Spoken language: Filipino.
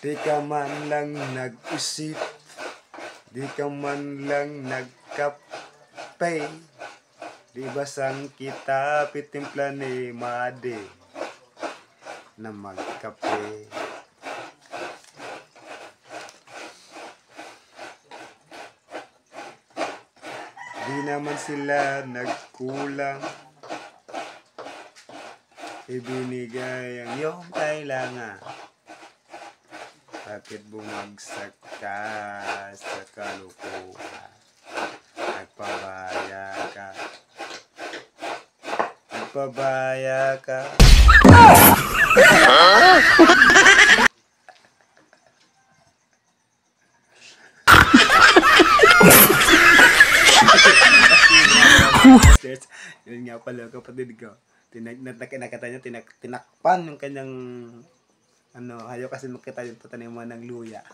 Di ka man lang nag-isip, di ka man lang nagkape. Di ba sang kita pitimpla ni Made na magkape. Di naman sila nagkulang, ibinigay ang iyong kailangan. Bakit bumagsak ka sa kalukuhan? Nagpabaya ka. Nagpabaya ka. Yun nga pala kapatid ko. Nakita niya, tinakpan yung kanyang ayaw kasi makita yung taniman ng luya.